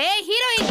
ஏய் ஹீரோயின்,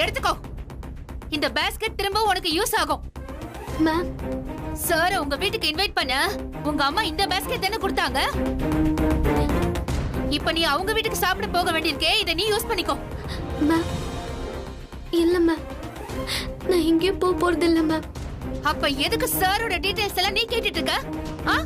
எடுத்துக்கோ. இந்த பாஸ்கெட் திரும்ப உனக்கு யூஸ் ஆகும். மேம், சார் உங்க வீட்டுக்கு இன்வைட் பண்ண உங்க அம்மா இந்த பாஸ்கெட் தானே கொடுத்தாங்க. இப்ப நீ அவங்க வீட்டுக்கு சாப்பிட போக வேண்டியிருக்கே, இதை நீ யூஸ் பண்ணிக்கோ. மேம், இல்ல மேம், நான் எங்கேயும் போக போறது இல்ல மேம். அப்ப எதுக்கு சாரோட டீடைல்ஸ் எல்லாம் நீ கேட்டுட்டு இருக்க? ஆ?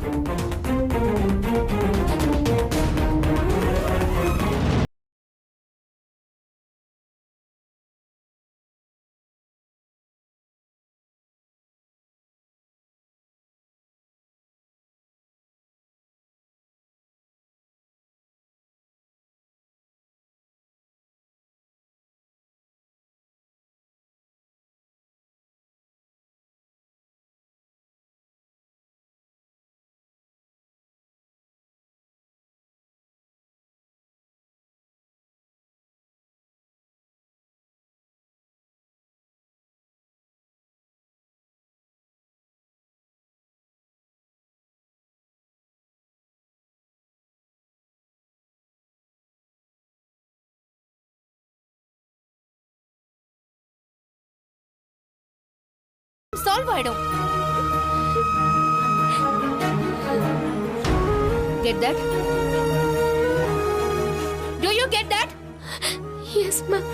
சால்வ் ஆயிடும். Get that? Do you get that? Yes, ma'am.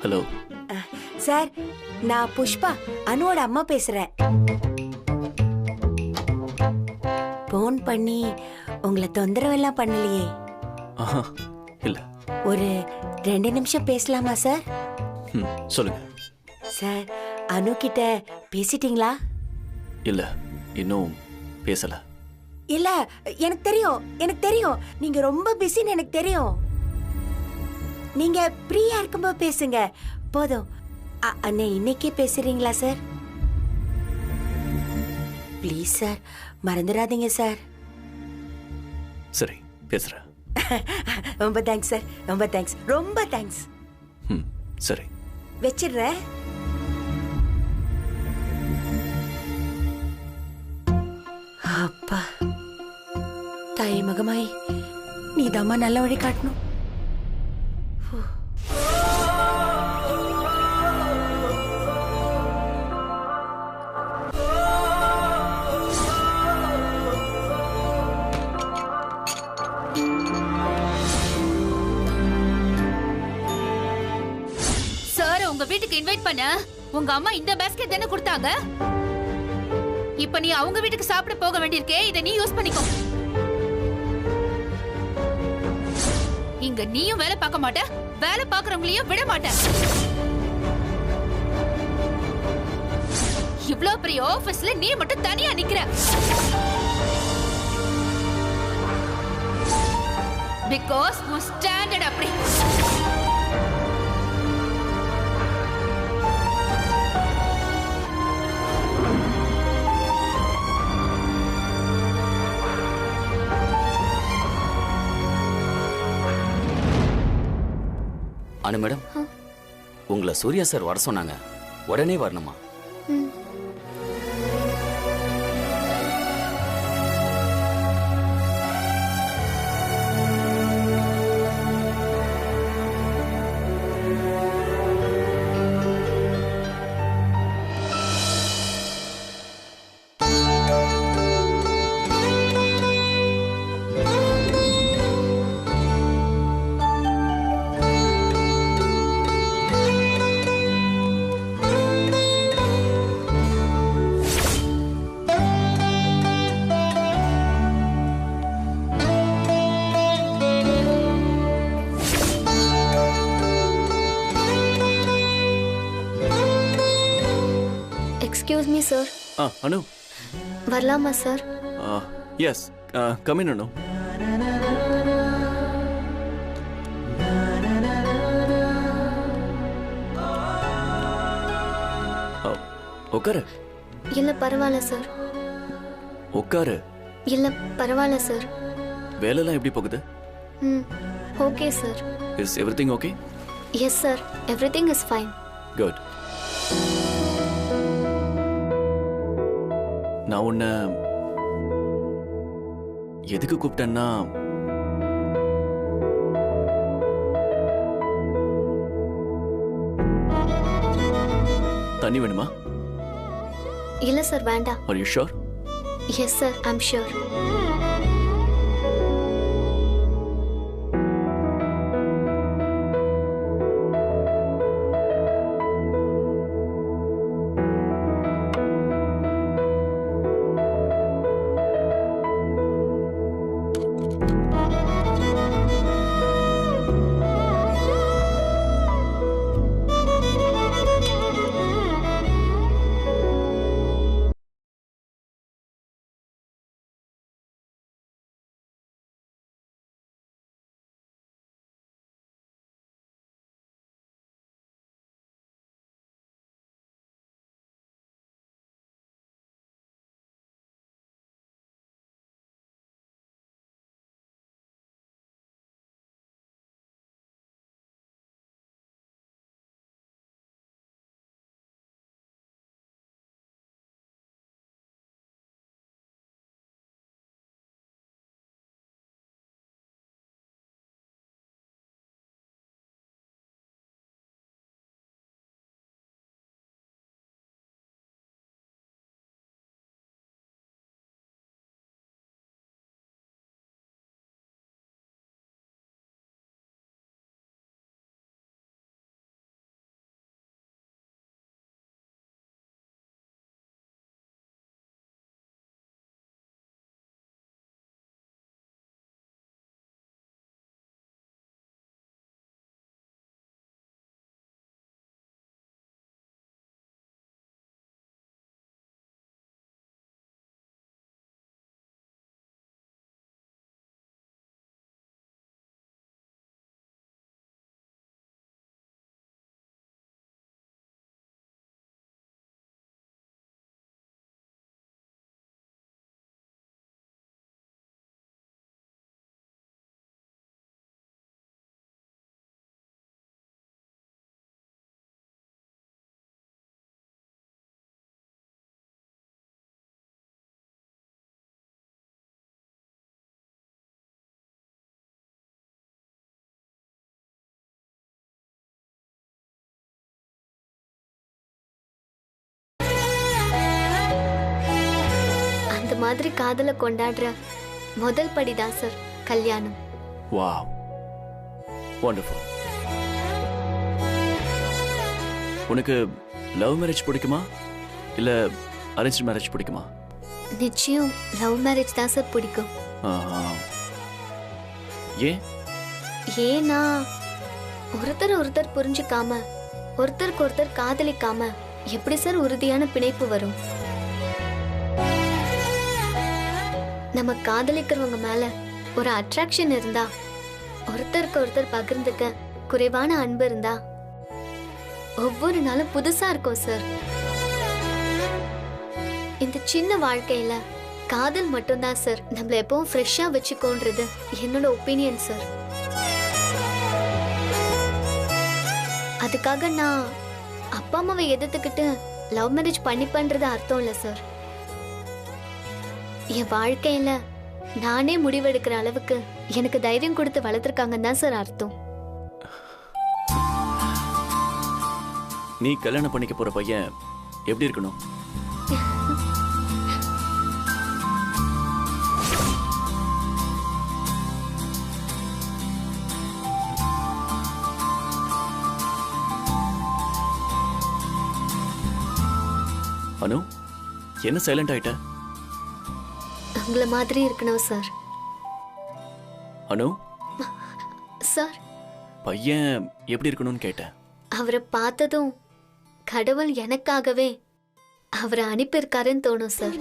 Hello sir, நான் புஷ்பா, அனுவோட அம்மா பேசுறேன். போன் பண்ணி உங்களை தொந்தரவெல்லாம் பண்ணலையே? ஆஹா இல்ல. ஒரு 2 நிமிஷம் பேசலாமா சார்? சொல்லுங்க. சார், அனு கிட்ட பேசிட்டீங்களா? இல்ல, இன்னும் பேசல. இல்ல, எனக்கு தெரியும் நீங்க ரொம்ப பிஸின்னு எனக்கு தெரியும். நீங்க ஃப்ரீயா இருக்கும்போது பேசுங்க போதும். அண்ணே, இன்னைக்கே பேசுறீங்களா சார்? ப்ளீஸ் சார், மறந்துடாதீங்க சார். சரி, பேசுறேன். ரொம்ப தேங்க்ஸ் சார், ரொம்ப தேங்க்ஸ், ரொம்ப தேங்க்ஸ். சரி, வச்சிடுறேன். அப்பா, தாய் மகமாய், நீதாம்மா நல்ல வழி காட்டணும். வீட்டுக்கு இன்வைட் பண்ண உங்க அம்மா இந்த பாஸ்கெட் தானே கொடுத்தாங்க. இப்ப நீ அவங்க வீட்டுக்கு சாப்பிட போக வேண்டியிருக்கே, இதை நீ யூஸ் பண்ணிக்கோ. இங்க நீயும் வேலை பார்க்க மாட்ட, வேலை பார்க்கறவங்களையும் விட மாட்ட. இவ்ளோ பெரிய ஆபீஸ்ல நீ மட்டும் தனியா நிக்கிற. பிகாஸ் உன் ஸ்டாண்டர்ட் அப்படி. அனு மேடம், உங்களை சூர்யா சார் வர சொன்னாங்க, உடனே வரணுமா? Excuse me sir. அனு. வரலாமா sir? Yes, come in Anu. உட்காரு. இல்ல பரவாயில்ல சார். உட்காரு. இல்ல பரவாயில்ல சார். வேலைலாம் எப்படி போகுது? Okay sir. Is everything okay? Yes sir, everything is fine. Good. நான் உன்னை எதுக்கு கூப்பிட்டேன்னா, தண்ணி வேணுமா? இல்ல சார் வேண்டாம். Are you sure? Yes sir, I am sure. அந்த மாதிரி காதலை கொண்டாடுற முதல் படிதான் சார் கல்யாணம். Wow, wonderful. உனக்கு லவ் மேரேஜ் பிடிக்குமா இல்ல அரேஞ்ச் மேரேஜ் பிடிக்குமா? நிச்சயம் லவ் மேரேஜ் தான் சார் பிடிக்கும். ஏன்? ஏன்னா ஒருத்தர் ஒருத்தர் புரிஞ்சுக்காம ஒருத்தருக்கு ஒருத்தர் காதலிக்காம எப்படி சார் உறுதியான பிணைப்பு வரும்? நம்ம காதலிக்கிறவங்க மேல ஒரு அட்ராக்ஷன் இருந்தா, ஒருத்தருக்கு ஒருத்தர் பகிர்ந்துக்க குறைவான அன்பு இருந்தா ஒவ்வொரு நாளும் புதுசா இருக்கும் சார். இந்த சின்ன வாழ்க்கையில காதல் மட்டும்தான் சார் நம்மள எப்பவும் ஃப்ரெஷ்ஷா வச்சுக்கோன்றது என்னோட ஒப்பீனியன் சார். அதுக்காக நான் அப்பா அம்மாவை எதிர்த்துக்கிட்டு லவ் மேரேஜ் பண்ணிப்பன்றது அர்த்தம் இல்ல சார். என் வாழ்க்கையில நானே முடிவெடுக்கிற அளவுக்கு எனக்கு தைரியம் கொடுத்து வளர்த்துருக்காங்கன்னு தான் சார் அர்த்தம். நீ கல்யாணம் பண்ணிக்க போற பையன் எப்படி இருக்கணும்? அனு, என்ன சைலண்ட் ஆயிட்ட? உங்கள மாதிரி இருக்கணும் சார். அனு சார், பையன் எப்படி இருக்கணும்னு கேட்டேன். அவரை பார்த்ததும் கடவுள் எனக்காகவே அவரை அனுப்பியிருக்காருன்னு தோணும் சார்.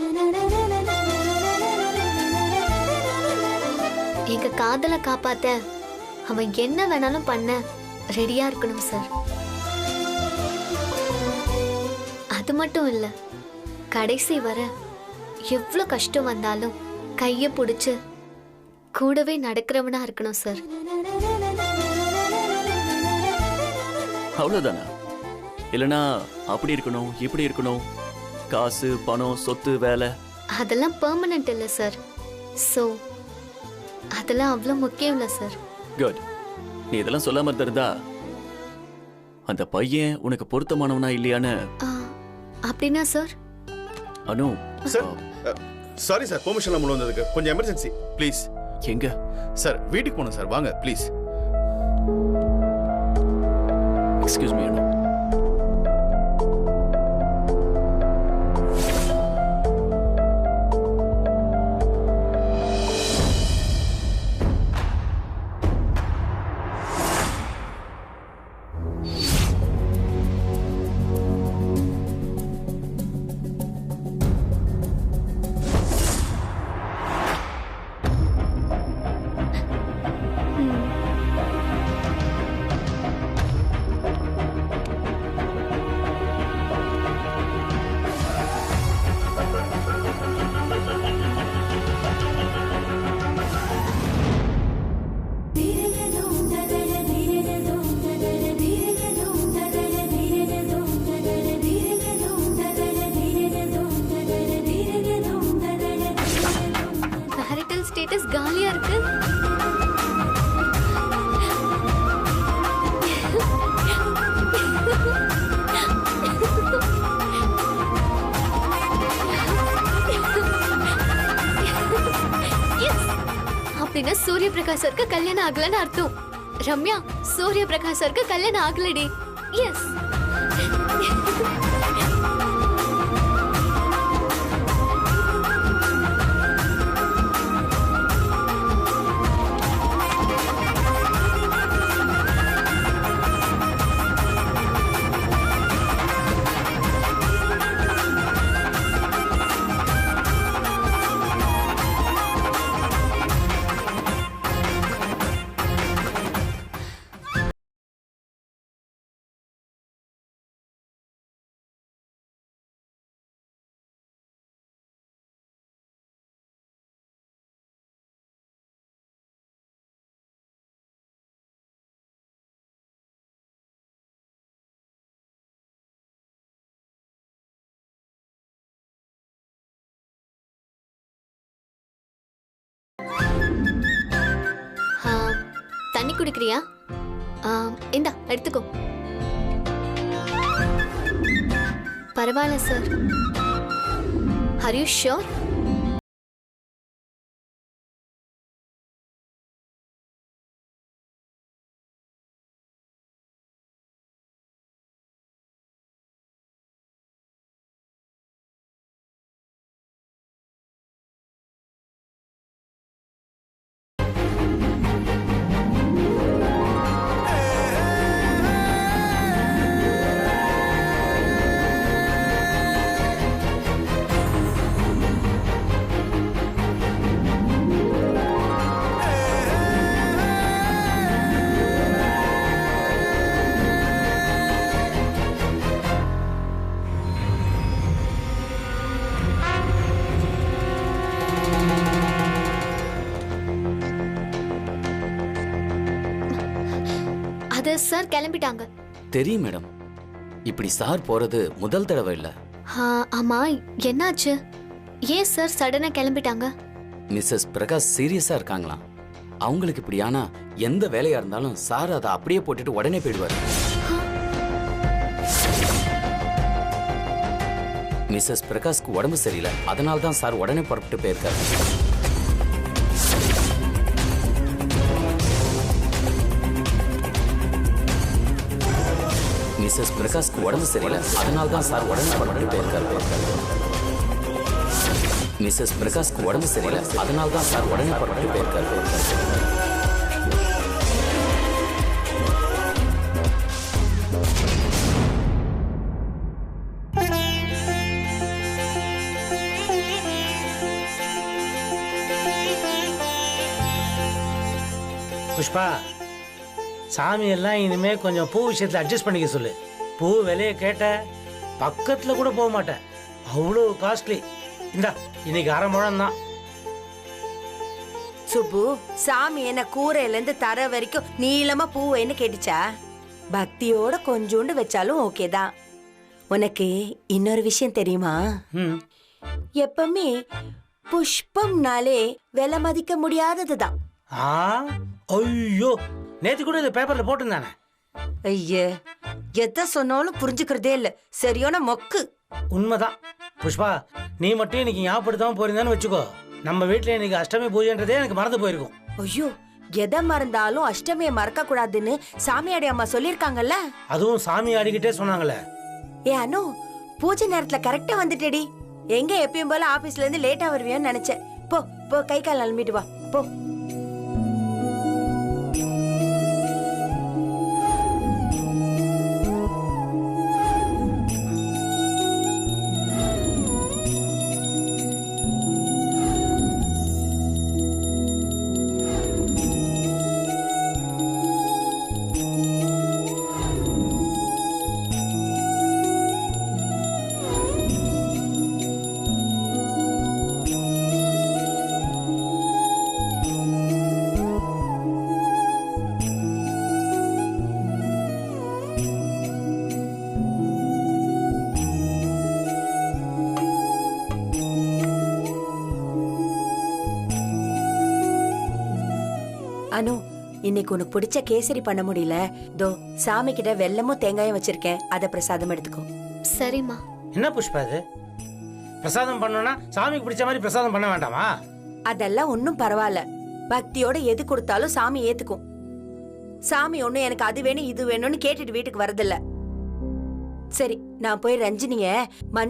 எங்க காதலை காப்பாத்த அவன் என்ன வேணாலும் பண்ண ரெடியா இருக்கணும் சார். அது மட்டும் இல்ல, கடைசி வர எவ்வளவு கஷ்டம் வந்தாலும் கைய பிடிச்சு கூடவே நடக்கிறவனா இருக்கணும் சார். அவ்வளவுதானா? இல்லனா அப்படி இருக்கணும் இப்படி இருக்கணும், காசு பணம் சொத்து வேலை அதெல்லாம் பெர்மனன்ட் இல்ல சார். சோ அதெல்லாம் அவ்வளவு முக்கியம் இல்ல சார். குட். நீ இதெல்லாம் சொல்லாம இருந்தா அந்த பையன் உனக்கு பொருத்தமானவனா இல்லையான்னு. அப்படின்னா சார்? அனு சார், சாரி சார், பெர்மிஷன் இல்லாம வந்ததுக்கு. கொஞ்சம் எமர்ஜென்சி ப்ளீஸ். எங்க சார் வீட்டுக்கு போகணும் சார், வாங்க please. Excuse me Anu. Status காலியா இருக்கு. அப்படின்னா சூரிய பிரகாஷ் சருக்கு கல்யாணம் ஆகலன்னு அர்த்தம். ரம்யா, சூரிய பிரகாஷ் சருக்கு கல்யாணம் ஆகலடி. எஸ். தண்ணி குடிக்கிறியா? இந்தா எடுத்துக்கோ. பரவாயில்ல சார். R you sure? அது சார் கிளம்பிட்டாங்க. தெரியும் மேடம். இப்படி சார் போறது முதல் தடவை இல்ல. ஆமா, என்னாச்சு? ஏன் சார் சடனா கிளம்பிட்டாங்க? மிஸ்ஸஸ் பிரகாஷ் சீரியஸா இருக்காங்களாம். அவங்களுக்கு இப்படி ஆனா எந்த வேலையா இருந்தாலும் சார் அதை அப்படியே போட்டுட்டு உடனே போயிடுவார். மிஸ்ஸஸ் பிரகாஷ்க்கு உடம்பு சரியில்லை, அதனால தான் சார் உடனே புறப்பட்டு போயிருக்காரு. மிஸ்ஸஸ் பிரகாஷ்க்கு உடம்பு சரியில்லை, அதனால தான் சார் உடனே புறப்பட்டு போயிருக்காரு. மிஸ்ஸஸ் பிரகாஷ்க்கு உடம்பு சரியில்லை, அதனால தான் சார் உடனே புறப்பட்டு போயிருக்காரு. புஷ்பா, சாமி எல்லாம் இனிமே கொஞ்சம் பூ விஷயத்துல அட்ஜஸ்ட் பண்ணிக்க சொல்லு. பூ விலையை கேட்ட பக்கத்துல கூட போக மாட்டேன், அவ்வளோ காஸ்ட்லி. இந்தா இன்னைக்கு அரை முழம் தான். சுப்பு, சாமி என்ன கூரையில இருந்து தர வரைக்கும் நீளமா பூ என்ன கேட்டுச்சா? பக்தியோட கொஞ்சோண்டு வச்சாலும் ஓகே தான். உனக்கு இன்னொரு விஷயம் தெரியுமா? எப்பவுமே புஷ்பம்னாலே விலை மதிக்க முடியாததுதான். ஐயோ, நேத்து கூட இந்த பேப்பர்ல போட்டிருந்தானே. ஐயே, எதை சொன்னாலும் புரிஞ்சுக்கிறதே இல்ல, சரியான மொக்கு. உண்மைதான் புஷ்பா, நீ மட்டும் இன்னைக்கு ஞாபகப்படுத்தாம போயிருந்தான்னு வச்சுக்கோ, நம்ம வீட்டுல இன்னைக்கு அஷ்டமி பூஜைன்றதே எனக்கு மறந்து போயிருக்கும். ஐயோ, எதை மறந்தாலும் அஷ்டமியை மறக்க கூடாதுன்னு சாமியாடி அம்மா சொல்லிருக்காங்கல்ல. அதுவும் சாமி ஆடிக்கிட்டே சொன்னாங்கல்ல. ஏ அனு, பூஜை நேரத்துல கரெக்டா வந்துட்டேடி. எங்க எப்பயும் போல ஆபீஸ்ல இருந்து லேட்டா வருவியோன்னு நினைச்சேன். போ போ, கை கால் நலமிட்டு வா போ. அனு, இன்னைக்கு உனக்கு பிடிச்ச கேசரி பண்ண முடியல. தோ சாமி கிட்ட வெல்லமும் தேங்காயும் வச்சிருக்கேன், அத பிரசாதம் எடுத்துக்கோ. சரிம்மா. என்ன புஷ்பா இது, பிரசாதம் பண்ணோம்னா சாமிக்கு பிடிச்ச மாதிரி பிரசாதம் பண்ண வேண்டாமா? அதெல்லாம் ஒன்னும் பரவாயில்ல, பக்தியோட எது கொடுத்தாலும் சாமி ஏத்துக்கும். சாமி ஒண்ணு எனக்கு அது வேணும் இது வேணும்னு கேட்டுட்டு வீட்டுக்கு வரதில்ல. சரி, நான் போய் ரஞ்சினிய மை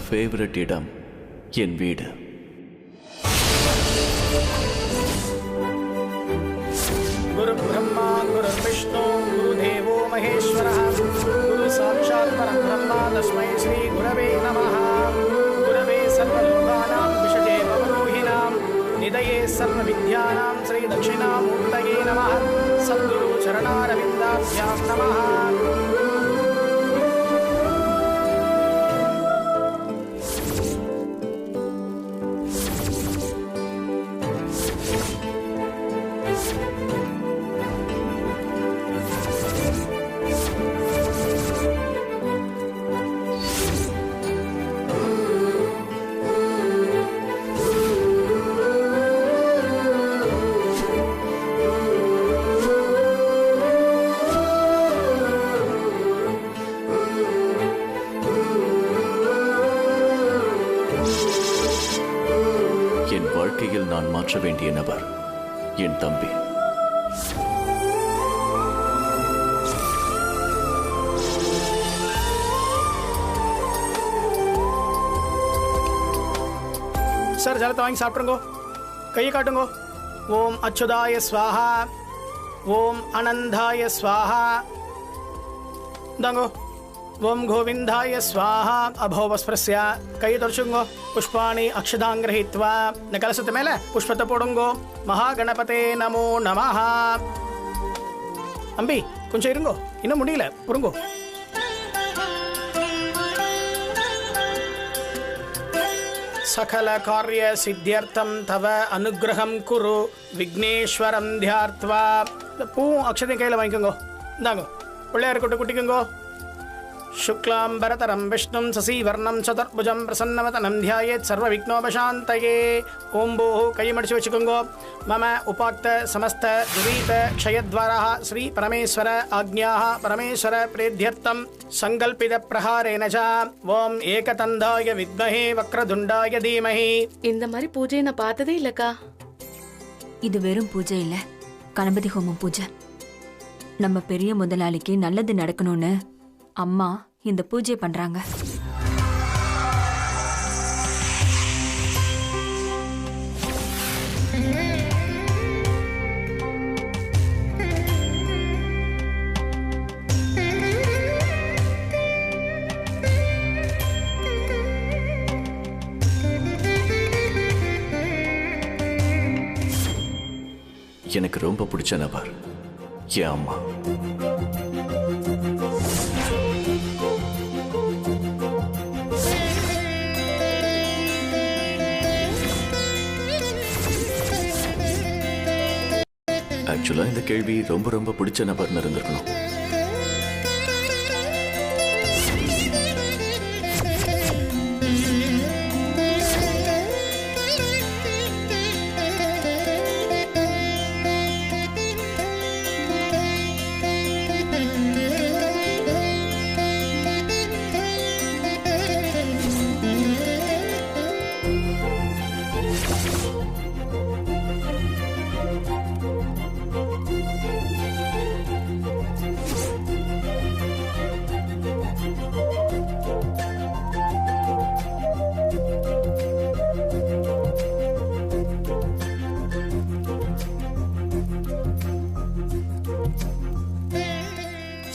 ஃபேவரட் இடம் என் வீடு. குரு பிரம்மா குரு விஷ்ணு குரு தேவோ மகேஸ்வரः குரு சாட்சாத் பரபிரம்ம தஸ்மை ஸ்ரீ குரவே நமः. குரவே சர்வலோக निधये सर्वविद्यानां श्री दक्षिणामूर्तये नमः सद्गुरु चरणारविन्दाभ्यां नमः என் வாழ்க்கையில் நான் மாற்ற வேண்டிய நபர் என் தம்பி. சார் ஜலத்தை வாங்கி சாப்பிடுங்கோ, கையை காட்டுங்கோ. ஓம் அச்சுதாய ஸ்வாஹா, ஓம் அனந்தாய ஸ்வாஹா. இந்தாங்கோ. ஓம் கோவிந்தாய ஸ்வாஹா. அபோவஸ்பிரஸ்ய கை தொடச்சுங்கோ. புஷ்பாணி அக்ஷதாங் கிரஹித்வா இந்த கலசத்து மேல புஷ்பத்தை போடுங்கோ. மகா கணபதே நமோ நமஹ. அம்பி கொஞ்சம் இருங்கோ, இன்னும் முடியல, புருங்கோ. सकल कार्य सिद्ध्यर्थम तव अनुग्रहम कुरु विघ्नेश्वरम ध्यात्वा. பூ அக்ஷதை கையில் வாங்கிக்கோங்க. இந்தாங்கோ, பிள்ளையார் கொட்டு குட்டிக்குங்கோ. शुक्लांबरतरं विष्णुं शशिवर्णं चतुर्भुजं प्रसन्नवदनं ध्यायेत् सर्वविघ्नोपशान्तये. ओम भूः कೈ मडिச்சு வச்சுக்கோங்க. मम उपाक्त समस्त दुरीत क्षयद्वारः श्री परमेश्वर आज्ञाः परमेश्वर प्रेध्यर्थं संकल्पित प्रहारेण च ओम एकदन्ताय विद्महे वक्रतुण्डाय धीमहि. இந்த மாதிரி பூஜையை நான் பார்த்ததே இல்லக்கா. இது வெறும் பூஜை இல்ல, கணபதி ஹோமம் பூஜை. நம்ம பெரிய முதலாளிக்கு நல்லது நடக்கணும்னு அம்மா இந்த பூஜை பண்றாங்க. எனக்கு ரொம்ப பிடிச்ச நபர் என் அம்மா. ஆக்சுவலா இந்த கேள்வி ரொம்ப ரொம்ப பிடிச்ச நபர்னு இருந்திருக்கணும்.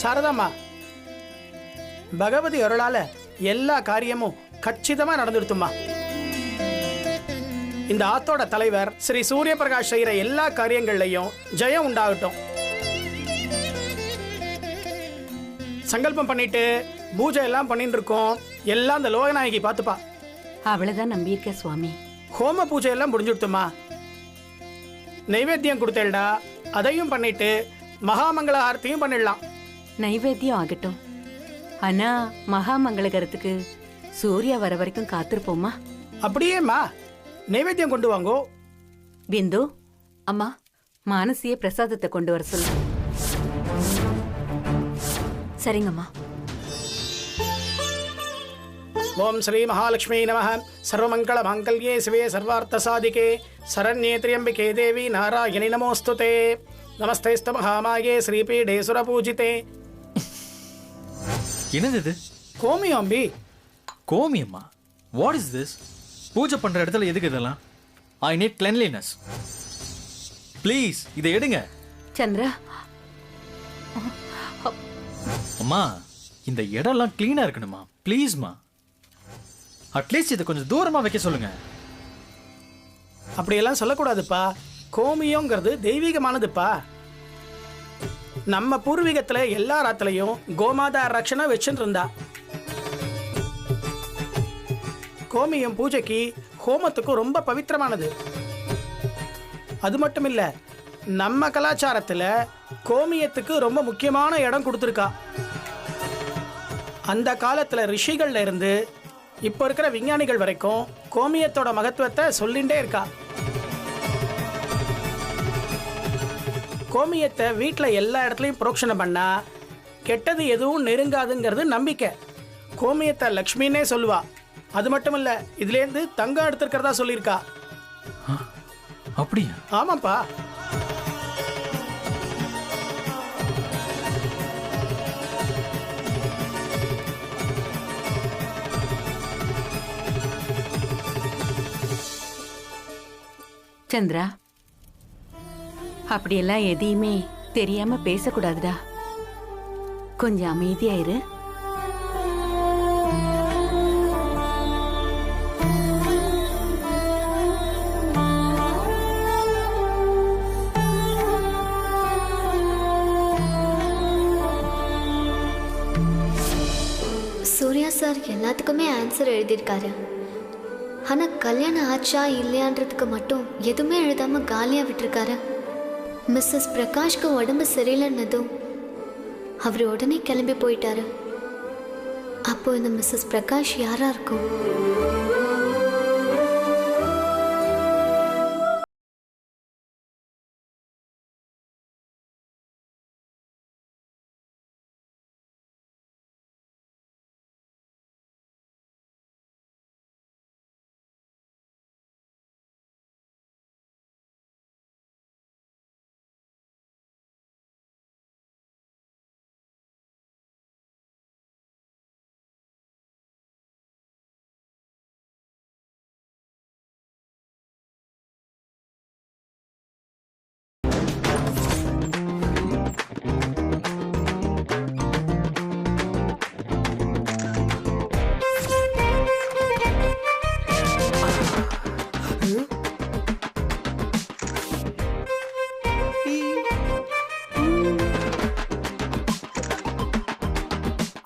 சாரதாம்மா, பகவதி அருளால எல்லா காரியமும் கச்சிதமா நடந்துடுத்துமா. இந்த ஆத்தோட தலைவர் ஸ்ரீ சூரிய பிரகாஷ் செய்யற எல்லா காரியங்கள்லையும் ஜெயம் உண்டாகட்டும். சங்கல்பம் பண்ணிட்டு பூஜை எல்லாம் பண்ணிட்டு இருக்கோம். எல்லாம் இந்த லோகநாயகி பார்த்துப்பா. அவ்வளவுதான் நம்பியிருக்க சுவாமி. ஹோம பூஜை எல்லாம் முடிஞ்சுடுத்துமா. நைவேத்தியம் கொடுத்தேடா, அதையும் பண்ணிட்டு மகாமங்கள ஆரத்தியும் பண்ணிடலாம். நைவேத்தியம் ஆகட்டும், ஆனா மகாமங்களகரத்துக்கு சூர்யா வர வரைக்கும் காத்திருப்போமா? அப்படியேம்மா, நைவேத்தியம் கொண்டு வாங்கோ. பிந்து, அம்மா, மானசிய பிரசாதத்தை கொண்டு வர சொல்லு. சரிங்கம்மா. ஓம் ஸ்ரீ மகாலட்சுமி நமः. சர்வமங்கள மாங்கல்யே சிவே சர்வார்த்த சாதிகே சரண்யே திரியம்பிகே தேவி நாராயணி நமோஸ்துதே. நமஸ்தேஸ்து மகாமாயே ஸ்ரீபீடே சுரபூஜிதே. என்னது இது? கோமியம் அம்பி. கோமியம்மா? What is this? பூஜை பண்ற இடத்துல எதுக்கு இதெல்லாம்? I need cleanliness. ப்ளீஸ் இதை எடுங்க. சந்திரா, அம்மா, இந்த இடம்லாம் கிளீனா இருக்கணுமா? ப்ளீஸ்மா, அட்லீஸ்ட் இதை கொஞ்சம் தூரமா வைக்க சொல்லுங்க. அப்படியெல்லாம் சொல்லக்கூடாதுப்பா. கோமியங்கிறது தெய்வீகமானதுப்பா. நம்ம பூர்வீகத்துல எல்லா ராத்திலையும் கோமாதா ரட்சணை வச்சுட்டு இருந்தா. கோமியம் பூஜைக்கு ஹோமத்துக்கு ரொம்ப பவித்திரமானது. அது மட்டும் இல்ல, நம்ம கலாச்சாரத்துல கோமியத்துக்கு ரொம்ப முக்கியமான இடம் கொடுத்துருக்கா. அந்த காலத்துல ரிஷிகள்ல இருந்து இப்போ இருக்கிற விஞ்ஞானிகள் வரைக்கும் கோமியத்தோட மகத்துவத்தை சொல்லிண்டே இருக்கா. கோமியத்தை வீட்டில் எல்லா இடத்துலையும் புரோக்ஷனை பண்ணா கெட்டது எதுவும் நெருங்காதுங்கிறது நம்பிக்கை. கோமியத்தை லக்ஷ்மின்னே சொல்லுவா. அது மட்டும் இல்ல, இதுலேருந்து தங்கம் எடுத்திருக்கிறதா சொல்லியிருக்கா. அப்படியா? ஆமாப்பா. சந்திரா, அப்படியெல்லாம் எதையுமே தெரியாம பேசக்கூடாதுடா. கொஞ்சம் அமைதியாயிரு. சூர்யா சார் எல்லாத்துக்குமே ஆன்சர் எழுதியிருக்காரு. ஆனா கல்யாணம் ஆச்சா இல்லையான்றதுக்கு மட்டும் எதுவுமே எழுதாம காலியா விட்டுருக்காரு. மிஸ்ஸஸ் பிரகாஷ்க்கு உடம்பு சரியில்லைன்னதும் அவர் உடனே கிளம்பி போயிட்டாரு. அப்போ இந்த மிஸ்ஸஸ் பிரகாஷ் யாரா இருக்கும்?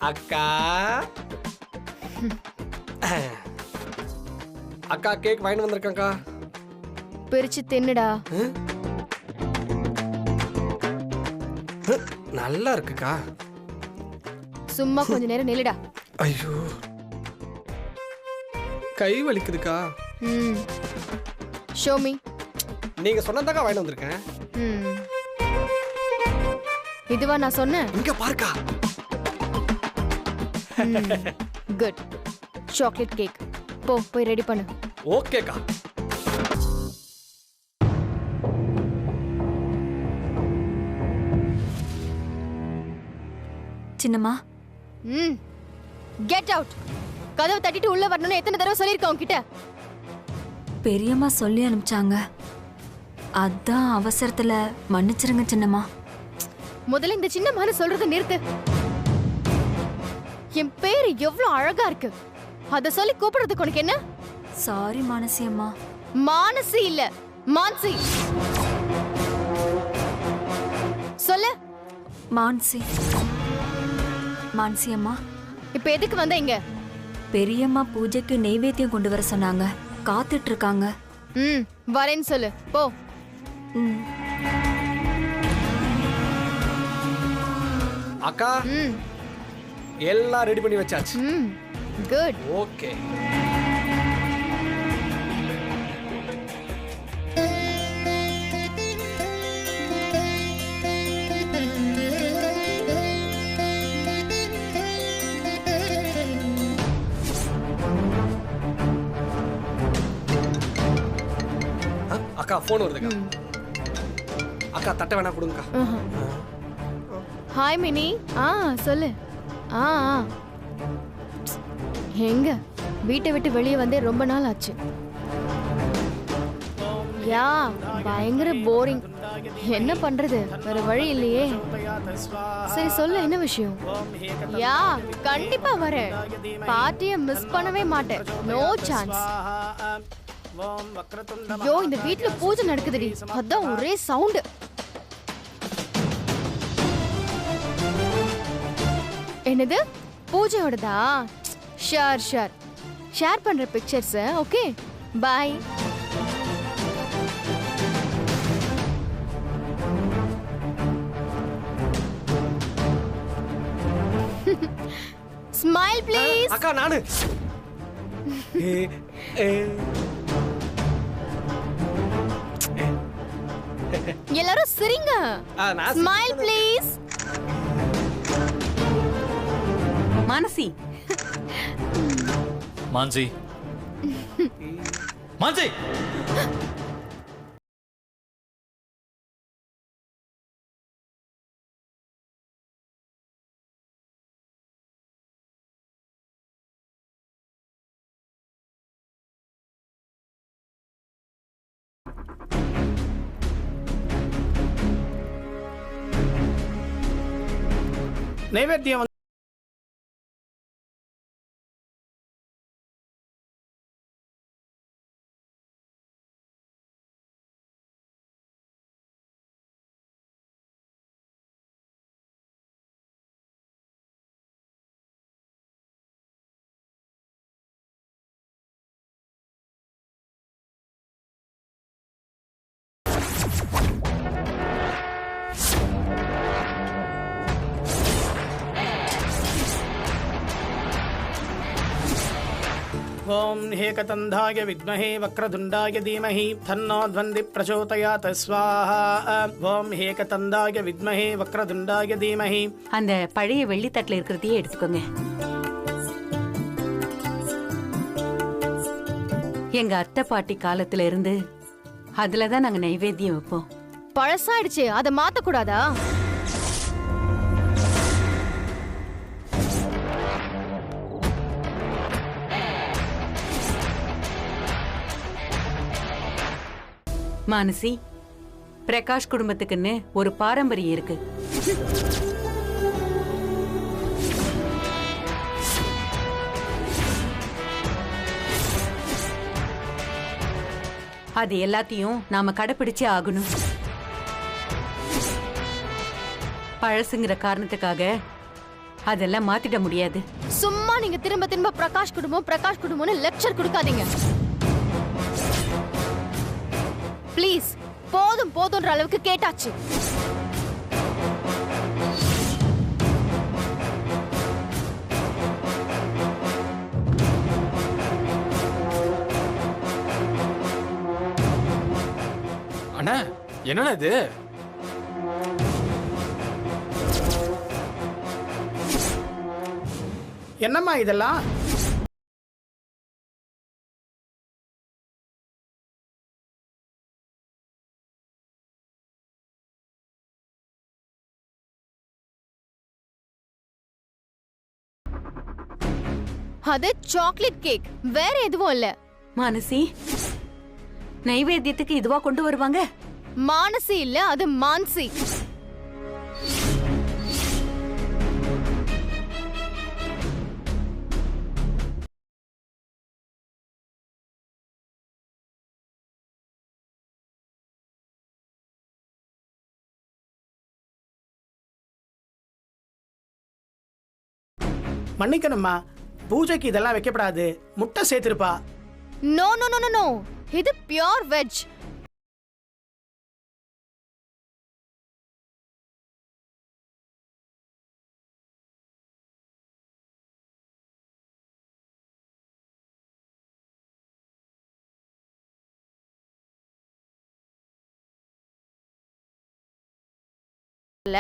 அக்கா அக்கா கேக் வாங்கி வந்திருக்கேன்க்கா. பிரிச்சு தின்னுடா. நல்லா இருக்குக்கா. சும்மா கொஞ்ச நேரம் நில்லுடா. ஐயோ, கை வலிக்குதுக்கா. Show me. நீங்க சொன்னதாக்கா வாங்கி வந்திருக்கேன். இதுவா நான் சொன்னேன்? இங்க பாருக்கா. குட். Chocolate cake. போய் ரெடி பண்ணு. ஓகேக்கா. சின்னம்மா. Get out. கதவை தட்டிட்டு உள்ள வரணும்னு எத்தனை தடவை சொல்லிருக்கேன் உன்கிட்ட? பெரியம்மா சொல்லி அனுப்பிச்சாங்க. அதான் அவசரத்துல மன்னிச்சிருங்க சின்னம்மா. முதல்ல இந்த சின்னம்மான்னு சொல்றத நிறுத்து. என் பேரு எவ்வளவு அழகா இருக்கு, அத சொல்லி கூப்பிடுறதுக்கு உனக்கு என்ன? சாரி மானசி அம்மா. மானசி இல்ல, மான்சி. சொல்லு. மான்சி. மான்சி அம்மா. இப்ப எதுக்கு வந்த இங்க? பெரியம்மா பூஜைக்கு நெய்வேத்தியம் கொண்டு வர சொன்னாங்க. காத்துட்டு இருக்காங்க. வரேன்னு சொல்லு. போ. அக்கா, எல்லாம் ரெடி பண்ணி வச்சாச்சு. குட். ஓகே. அக்கா போன் வருதுக்கா. அக்கா தட்ட வேணா கொடுங்கக்கா. Hi mini. சொல்லு. எங்க வீட்டை விட்டு வெளியே வந்தே ரொம்ப நாள் ஆச்சு. யா, பயங்கர போரிங். என்ன பண்றது, வேற வழி இல்லையே. சரி சொல்லு, என்ன விஷயம்? யா, கண்டிப்பா வரேன். பார்ட்டியை மிஸ் பண்ணவே மாட்டேன். No chance. ஓம் வக்ரதுண்ட ஐயோ இந்த வீட்ல பூஜை நடக்குதுடி அதான் ஒரே சவுண்ட். என்னது பூஜையோடதா? ஷேர் ஷேர் ஷேர் பண்ற pictures. Okay bye. Smile please. அக்கா நானு. எல்லாரும் சிரிங்க. Smile please. மானசி. மான்சி. மான்சி. நைவேத்தியம் ஓம் ஏகதந்தாய வித்மஹே வக்ரதுண்டாய தீமஹி தன்னோ த்வந்தி பிரச்சோதயாத் ஸ்வாஹா. ஓம் ஏகதந்தாய வித்மஹே வக்ரதுண்டாய தீமஹி. அந்த பழைய வெள்ளித்தட்டுல இருக்கிறதையே எடுத்துக்கோங்க. எங்க அத்தை பாட்டி காலத்துல இருந்து அதுலதான் நாங்க நைவேத்தியம் வைப்போம். பழசாயிடுச்சு, அதை மாத்த கூடாதா? மானசி, பிரகாஷ் குடும்பத்துக்குன்னு ஒரு பாரம்பரியம் இருக்கு. அது எல்லாத்தையும் நாம கடைபிடிச்சே ஆகணும். பழசுங்கிற காரணத்துக்காக அதெல்லாம் மாத்திட முடியாது. சும்மா நீங்க திரும்ப திரும்ப பிரகாஷ் குடும்பம்னு லெக்சர் கொடுக்காதீங்க ப்ளீஸ். போதும் போதும்ன்ற அளவுக்கு கேட்டாச்சு. அண்ணா என்னண்ணா இது? என்னம்மா இதெல்லாம்? அது சாக்லேட் கேக், வேற எதுவும் இல்ல. மானசி, நைவேத்தியத்துக்கு இதுவா கொண்டு வருவாங்க? மானசி இல்ல, அது மான்சி. மன்னிக்கணும்மா, பூஜைக்கு இதெல்லாம் வைக்கப்படாது. முட்டை சேர்த்திருப்பா. நோ நோ நோ நோ, இது பியூர் வெஜ். இல்ல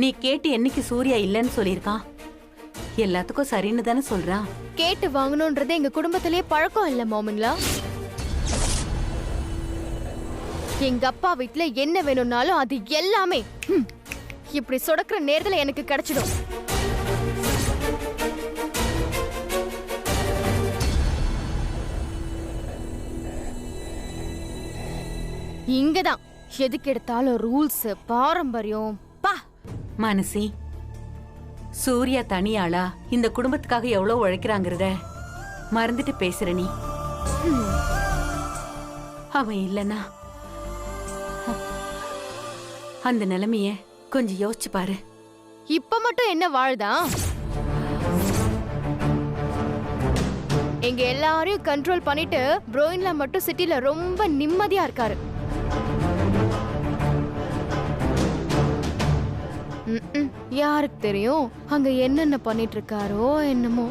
நீ கேட்டு என்னைக்கு சூர்யா இல்லைன்னு சொல்லியிருக்கான்? எல்லாத்துக்கும் சரின்னு தானே சொல்றான். கேட்டு வாங்கணும்ன்றது எங்க குடும்பத்திலேயே பழக்கம் இல்ல மாமன்லா. எங்க அப்பா வீட்டுல என்ன வேணும்னாலும் அது எல்லாமே இப்படி சொடக்குற நேரத்துல எனக்கு கிடைச்சிடும். இங்கதான் எதுக்கு எடுத்தாலும் ரூல்ஸ் பாரம்பரியம் பா. மனசி, சூர்யா தனியாளா இந்த குடும்பத்துக்காக எவ்வளவு உழைக்கிறாங்கிறத மறந்துட்டு பேசுற நீ. அவன் இல்லனா அந்த நிலைமைய கொஞ்சம் யோசிச்சு பாரு. இப்ப மட்டும் என்ன வாழ்தான்? எங்க எல்லாரையும் கண்ட்ரோல் பண்ணிட்டு ப்ரோயின்ல மட்டும் சிட்டில ரொம்ப நிம்மதியா இருக்காரு. யாருக்கு தெரியும் அங்க என்னென்ன பண்ணிட்டு இருக்காரோ என்னமோ.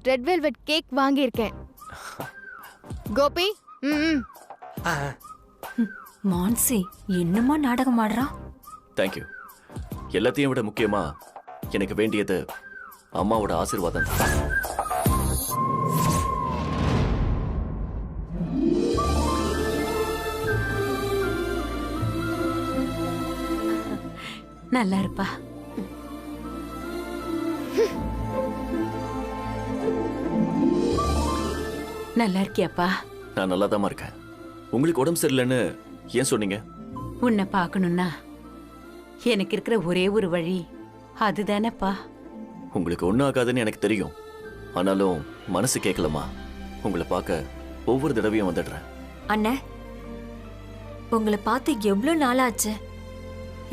ரெட் வெல்வெட் கேக் வாங்கியிருக்கேன். கோபி. மான்சி என்னமா நாடகம் ஆடுறான்? தேங்க்யூ. எல்லாத்தையும் விட முக்கியமா எனக்கு வேண்டியது அம்மாவோட ஆசீர்வாதம். நல்லா இருப்பா. நல்லா இருக்கியாப்பா? நான் நல்லா தான் இருக்கேன். உங்களுக்கு உடம்பு சரியில்லைன்னு ஏன் சொன்னீங்க? உன்னை பார்க்கணும்னா எனக்கு இருக்கிற ஒரே ஒரு வழி அதுதானப்பா. உங்களுக்கு ஒன்றும் ஆகாதுன்னு எனக்கு தெரியும். ஆனாலும் மனசு கேட்கலமா. உங்களை பார்க்க ஒவ்வொரு தடவையும் வந்துடுறேன். அண்ணே, உங்களை பார்த்து எவ்வளவு நாளாச்சு.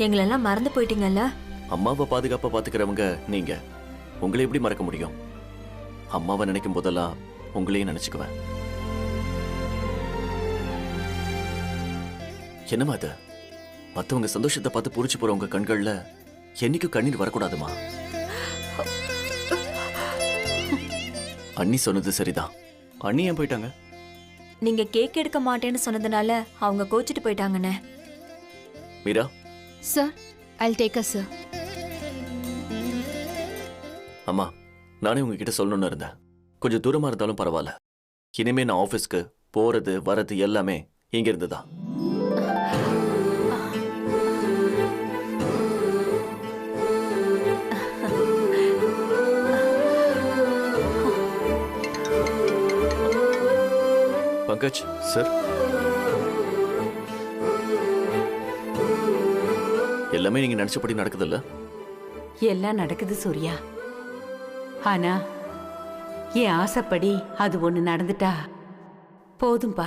எங்களெல்லாம் மறந்து போயிட்டீங்கல்ல. அம்மாவை பாதுகாப்பா பாத்துக்கிறவங்க நீங்க. உங்களை எப்படி மறக்க முடியும்? அம்மாவை நினைக்கும் போதெல்லாம் உங்களையும் நினைச்சுக்குவேன். என்னமா அது? மத்தவங்க சந்தோஷத்தை பார்த்து புரிச்சு போற உங்க கண்கள்ல என்னைக்கும் கண்ணீர் வரக்கூடாதுமா. அண்ணி சொன்னது சரிதான். அண்ணி ஏன் போயிட்டாங்க? நீங்க கேக் எடுக்க மாட்டேன்னு சொன்னதுனால அவங்க கோச்சிட்டு போயிட்டாங்கண்ணே. Meera. Sir, I'll take us, sir. அம்மா, நானே உங்ககிட்ட சொல்லணும்னு இருந்தேன். கொஞ்சம் தூரமா இருந்தாலும் பரவாயில்ல. இனிமே நான் ஆபீஸ்க்கு போறது வரது எல்லாமே இங்க இருந்துதான். பங்கஜ் சார், எல்லாமே நீங்க நினைச்சபடி நடக்குதுல்ல? எல்லாம் நடக்குது சூர்யா. ஆனா என் ஆசைப்படி அது ஒண்ணு நடந்துட்டா போதும்பா.